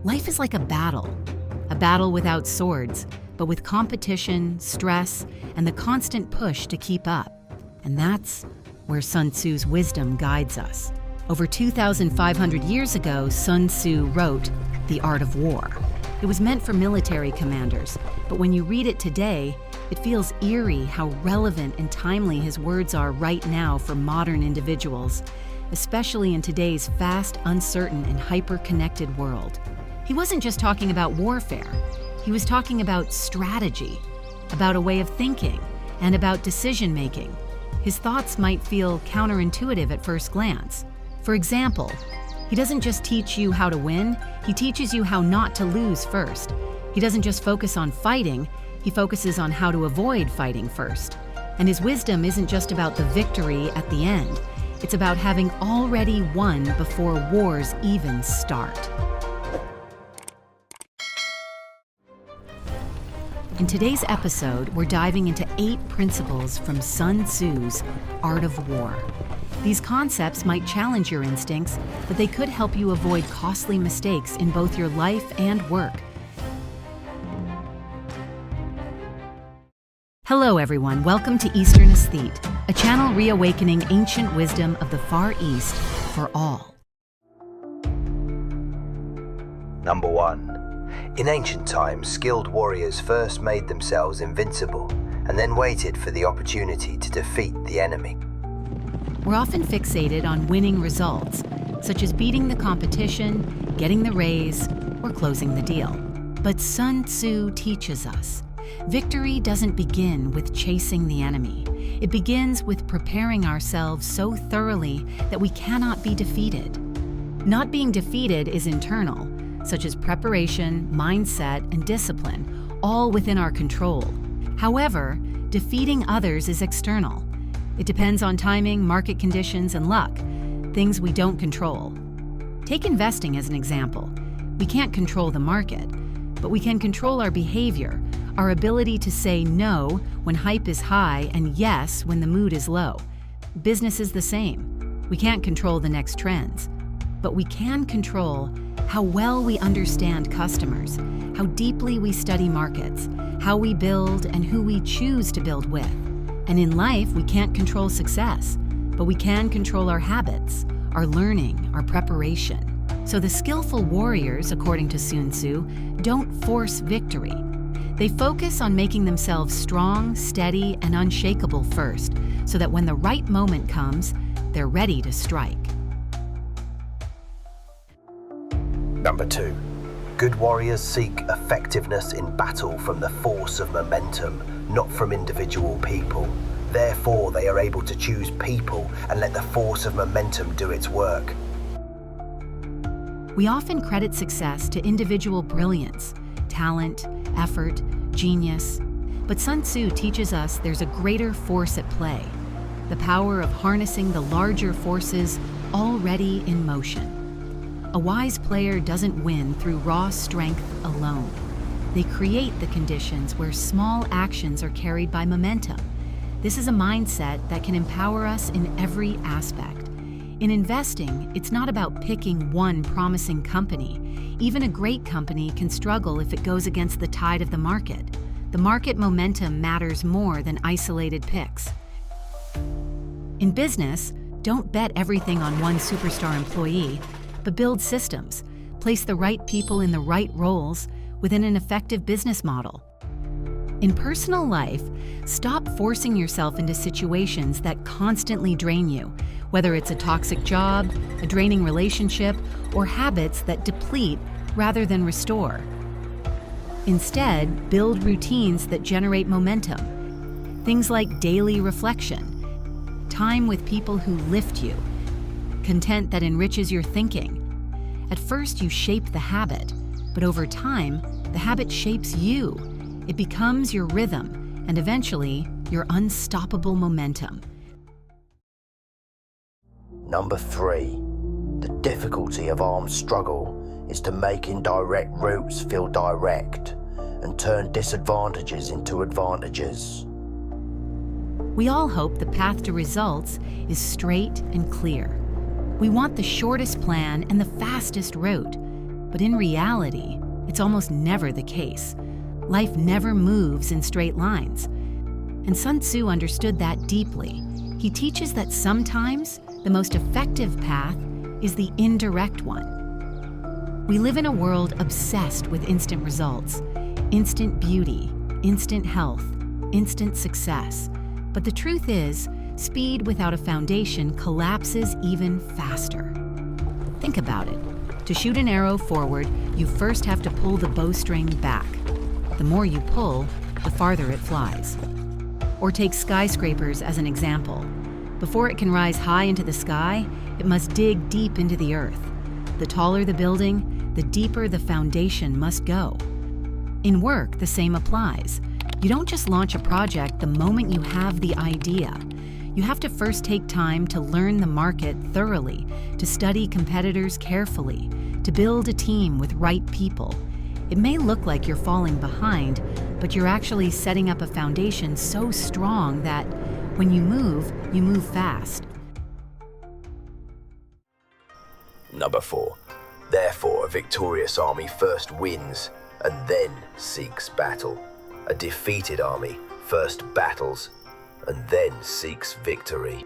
Life is like a battle without swords, but with competition, stress, and the constant push to keep up. And that's where Sun Tzu's wisdom guides us. Over 2,500 years ago, Sun Tzu wrote The Art of War. It was meant for military commanders, but when you read it today, it feels eerie how relevant and timely his words are right now for modern individuals, especially in today's fast, uncertain, and hyper-connected world. He wasn't just talking about warfare. He was talking about strategy, about a way of thinking, and about decision-making. His thoughts might feel counterintuitive at first glance. For example, he doesn't just teach you how to win, he teaches you how not to lose first. He doesn't just focus on fighting, he focuses on how to avoid fighting first. And his wisdom isn't just about the victory at the end. It's about having already won before wars even start. In today's episode, we're diving into 8 principles from Sun Tzu's Art of War. These concepts might challenge your instincts, but they could help you avoid costly mistakes in both your life and work. Hello everyone, welcome to Eastern Aesthete, a channel reawakening ancient wisdom of the Far East for all. Number 1. In ancient times, skilled warriors first made themselves invincible and then waited for the opportunity to defeat the enemy. We're often fixated on winning results, such as beating the competition, getting the raise, or closing the deal. But Sun Tzu teaches us, victory doesn't begin with chasing the enemy. It begins with preparing ourselves so thoroughly that we cannot be defeated. Not being defeated is internal, such as preparation, mindset, and discipline, all within our control. However, defeating others is external. It depends on timing, market conditions, and luck, things we don't control. Take investing as an example. We can't control the market, but we can control our behavior, our ability to say no when hype is high and yes when the mood is low. Business is the same. We can't control the next trends, but we can control how well we understand customers, how deeply we study markets, how we build and who we choose to build with. And in life, we can't control success, but we can control our habits, our learning, our preparation. So the skillful warriors, according to Sun Tzu, don't force victory. They focus on making themselves strong, steady, and unshakable first, so that when the right moment comes, they're ready to strike. Number 2. Good warriors seek effectiveness in battle from the force of momentum, not from individual people. Therefore, they are able to choose people and let the force of momentum do its work. We often credit success to individual brilliance, talent, effort, genius. But Sun Tzu teaches us there's a greater force at play, the power of harnessing the larger forces already in motion. A wise player doesn't win through raw strength alone. They create the conditions where small actions are carried by momentum. This is a mindset that can empower us in every aspect. In investing, it's not about picking one promising company. Even a great company can struggle if it goes against the tide of the market. The market momentum matters more than isolated picks. In business, don't bet everything on one superstar employee, but build systems, place the right people in the right roles within an effective business model. In personal life, stop forcing yourself into situations that constantly drain you, whether it's a toxic job, a draining relationship, or habits that deplete rather than restore. Instead, build routines that generate momentum. Things like daily reflection, time with people who lift you, content that enriches your thinking. At first, you shape the habit, but over time, the habit shapes you. It becomes your rhythm, and eventually, your unstoppable momentum. Number 3. The difficulty of armed struggle is to make indirect routes feel direct and turn disadvantages into advantages. We all hope the path to results is straight and clear. We want the shortest plan and the fastest route. But in reality, it's almost never the case. Life never moves in straight lines. And Sun Tzu understood that deeply. He teaches that sometimes the most effective path is the indirect one. We live in a world obsessed with instant results, instant beauty, instant health, instant success. But the truth is, speed without a foundation collapses even faster. Think about it. To shoot an arrow forward, you first have to pull the bowstring back. The more you pull, the farther it flies. Or take skyscrapers as an example. Before it can rise high into the sky, it must dig deep into the earth. The taller the building, the deeper the foundation must go. In work, the same applies. You don't just launch a project the moment you have the idea. You have to first take time to learn the market thoroughly, to study competitors carefully, to build a team with right people. It may look like you're falling behind, but you're actually setting up a foundation so strong that when you move fast. Number 4. Therefore, a victorious army first wins and then seeks battle. A defeated army first battles and then seeks victory.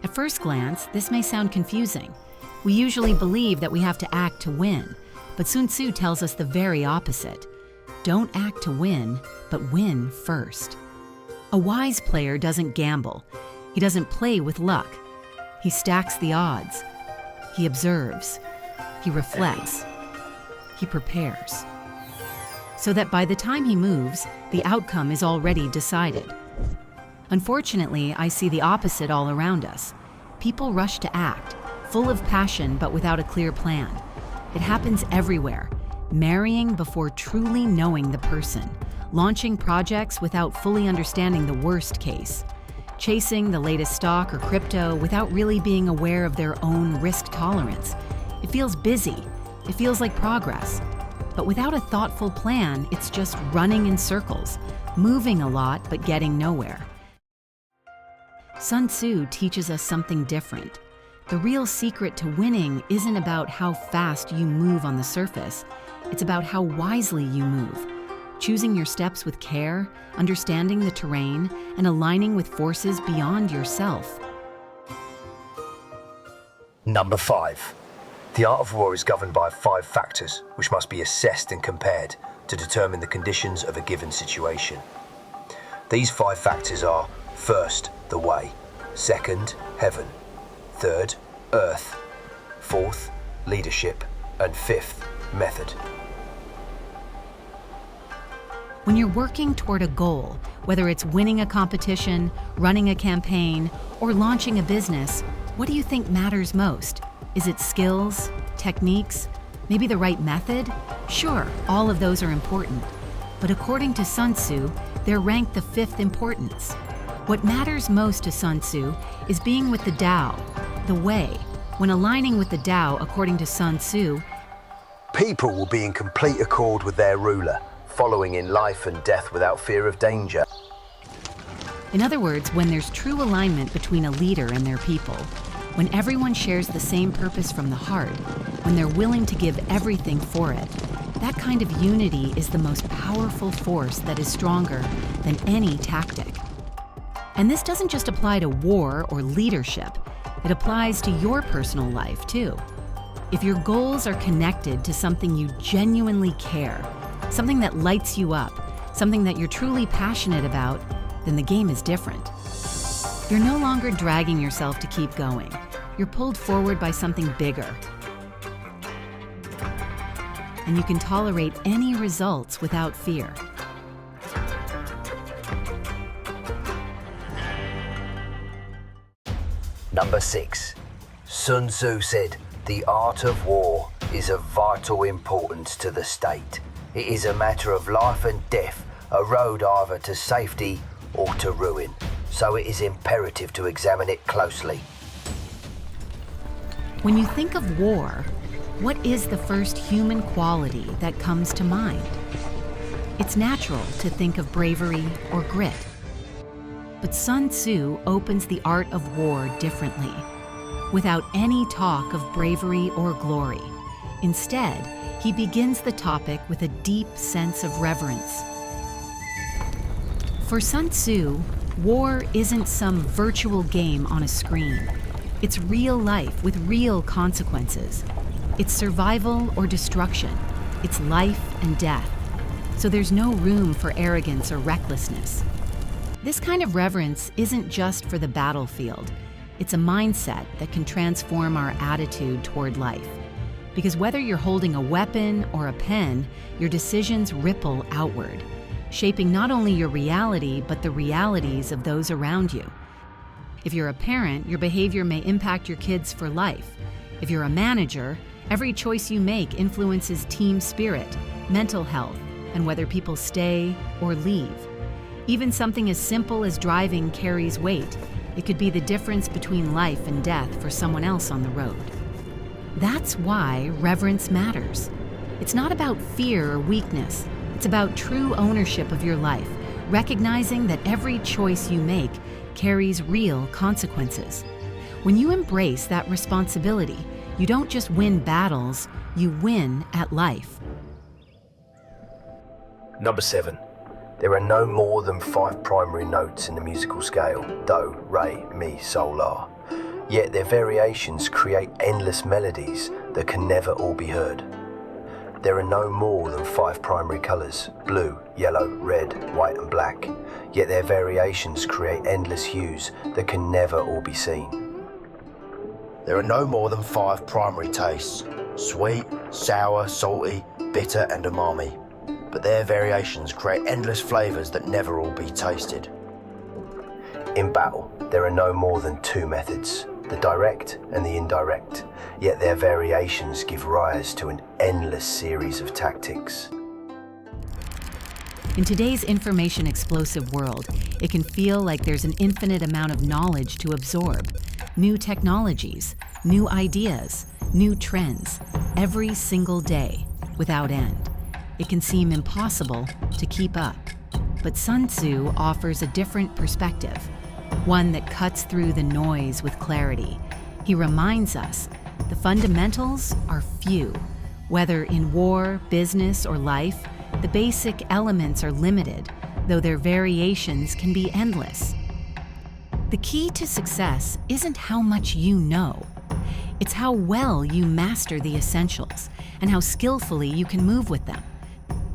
At first glance, this may sound confusing. We usually believe that we have to act to win, but Sun Tzu tells us the very opposite. Don't act to win, but win first. A wise player doesn't gamble. He doesn't play with luck. He stacks the odds. He observes. He reflects. He prepares. So that by the time he moves, the outcome is already decided. Unfortunately, I see the opposite all around us. People rush to act, full of passion but without a clear plan. It happens everywhere. Marrying before truly knowing the person, launching projects without fully understanding the worst case, chasing the latest stock or crypto without really being aware of their own risk tolerance. It feels busy. It feels like progress. But without a thoughtful plan, it's just running in circles, moving a lot but getting nowhere. Sun Tzu teaches us something different. The real secret to winning isn't about how fast you move on the surface. It's about how wisely you move, choosing your steps with care, understanding the terrain, and aligning with forces beyond yourself. Number 5. The art of war is governed by 5 factors which must be assessed and compared to determine the conditions of a given situation. These 5 factors are: first, the way; second, heaven; third, earth; fourth, leadership; and fifth, method. When you're working toward a goal, whether it's winning a competition, running a campaign, or launching a business, what do you think matters most? Is it skills, techniques, maybe the right method? Sure, all of those are important. But according to Sun Tzu, they're ranked the 5th importance. What matters most to Sun Tzu is being with the Tao, the way. When aligning with the Tao, according to Sun Tzu, People will be in complete accord with their ruler, following in life and death without fear of danger. in other words, when there's true alignment between a leader and their people, when everyone shares the same purpose from the heart, when they're willing to give everything for it, that kind of unity is the most powerful force that is stronger than any tactic. And this doesn't just apply to war or leadership, it applies to your personal life too. If your goals are connected to something you genuinely care, something that lights you up, something that you're truly passionate about, then the game is different. You're no longer dragging yourself to keep going. You're pulled forward by something bigger. And you can tolerate any results without fear. Number 6. Sun Tzu said, "The art of war is of vital importance to the state. It is a matter of life and death, a road either to safety or to ruin. So it is imperative to examine it closely." When you think of war, what is the first human quality that comes to mind? It's natural to think of bravery or grit. But Sun Tzu opens the art of war differently. Without any talk of bravery or glory, Instead, he begins the topic with a deep sense of reverence. For Sun Tzu, war isn't some virtual game on a screen. It's real life with real consequences. It's survival or destruction. It's life and death. So there's no room for arrogance or recklessness. This kind of reverence isn't just for the battlefield. It's a mindset that can transform our attitude toward life. Because whether you're holding a weapon or a pen, your decisions ripple outward, shaping not only your reality, but the realities of those around you. If you're a parent, your behavior may impact your kids for life. If you're a manager, every choice you make influences team spirit, mental health, and whether people stay or leave. Even something as simple as driving carries weight. It could be the difference between life and death for someone else on the road. That's why reverence matters. It's not about fear or weakness. It's about true ownership of your life, recognizing that every choice you make carries real consequences. When you embrace that responsibility, you don't just win battles, you win at life. Number 7. There are no more than 5 primary notes in the musical scale: do, re, mi, sol, la. Yet their variations create endless melodies that can never all be heard. There are no more than 5 primary colours: blue, yellow, red, white and black. Yet their variations create endless hues that can never all be seen. There are no more than 5 primary tastes: sweet, sour, salty, bitter and umami. But their variations create endless flavours that never all be tasted. In battle, there are no more than 2 methods: the direct and the indirect, yet their variations give rise to an endless series of tactics. In today's information explosive world, it can feel like there's an infinite amount of knowledge to absorb. New technologies, new ideas, new trends, every single day, without end. It can seem impossible to keep up. But Sun Tzu offers a different perspective, one that cuts through the noise with clarity. He reminds us the fundamentals are few. Whether in war, business, or life, the basic elements are limited, though their variations can be endless. The key to success isn't how much you know. It's how well you master the essentials and how skillfully you can move with them.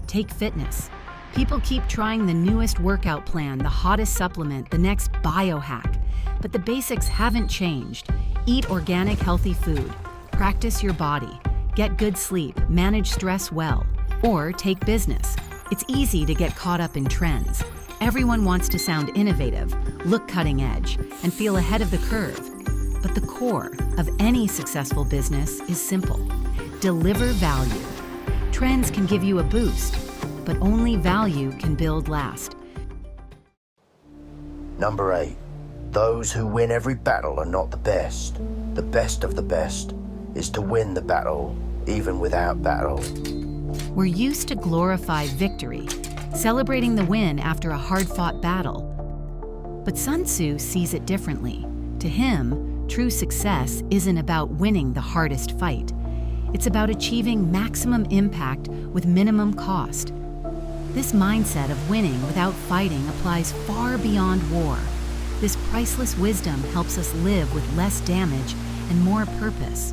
Take fitness. People keep trying the newest workout plan, the hottest supplement, the next biohack. But the basics haven't changed. Eat organic, healthy food. Practice your body. Get good sleep. Manage stress well. Or take business. It's easy to get caught up in trends. Everyone wants to sound innovative, look cutting edge, and feel ahead of the curve. But the core of any successful business is simple: deliver value. Trends can give you a boost, but only value can build last. Number 8. Those who win every battle are not the best. The best of the best is to win the battle, even without battle. We're used to glorify victory, celebrating the win after a hard-fought battle. But Sun Tzu sees it differently. To him, true success isn't about winning the hardest fight. It's about achieving maximum impact with minimum cost. This mindset of winning without fighting applies far beyond war. This priceless wisdom helps us live with less damage and more purpose.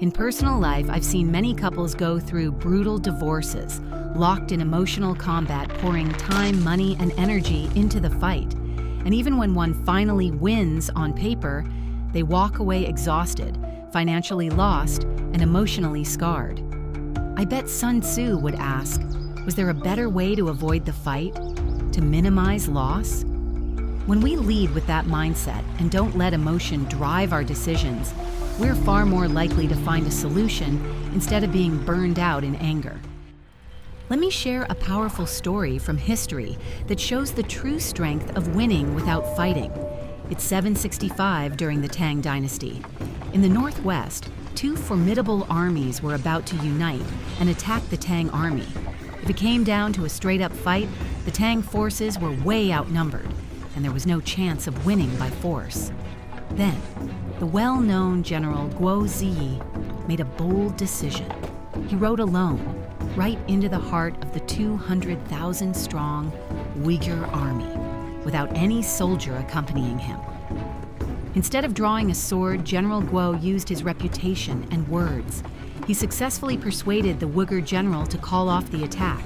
In personal life, I've seen many couples go through brutal divorces, locked in emotional combat, pouring time, money, and energy into the fight. And even when one finally wins on paper, they walk away exhausted, financially lost, and emotionally scarred. I bet Sun Tzu would ask, was there a better way to avoid the fight? To minimize loss? When we lead with that mindset and don't let emotion drive our decisions, we're far more likely to find a solution instead of being burned out in anger. Let me share a powerful story from history that shows the true strength of winning without fighting. It's 765 during the Tang Dynasty. In the northwest, 2 formidable armies were about to unite and attack the Tang army. If it came down to a straight-up fight, the Tang forces were way outnumbered, and there was no chance of winning by force. Then, the well-known General Guo Ziyi made a bold decision. He rode alone, right into the heart of the 200,000-strong Uyghur army, without any soldier accompanying him. Instead of drawing a sword, General Guo used his reputation and words. He successfully persuaded the Uyghur general to call off the attack.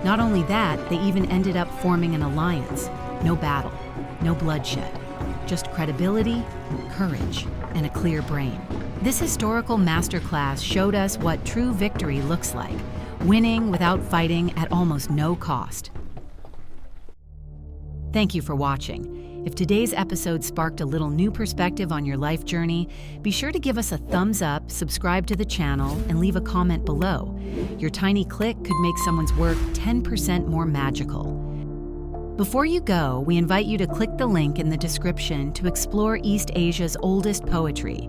Not only that, they even ended up forming an alliance. No battle, no bloodshed, just credibility, courage, and a clear brain. This historical masterclass showed us what true victory looks like, winning without fighting at almost no cost. Thank you for watching. If today's episode sparked a little new perspective on your life journey, be sure to give us a thumbs up, subscribe to the channel, and leave a comment below. Your tiny click could make someone's work 10% more magical. Before you go, we invite you to click the link in the description to explore East Asia's oldest poetry,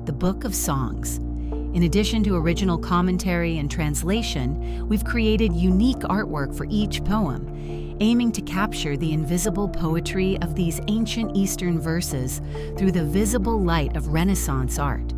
the Book of Songs. In addition to original commentary and translation, we've created unique artwork for each poem, aiming to capture the invisible poetry of these ancient Eastern verses through the visible light of Renaissance art.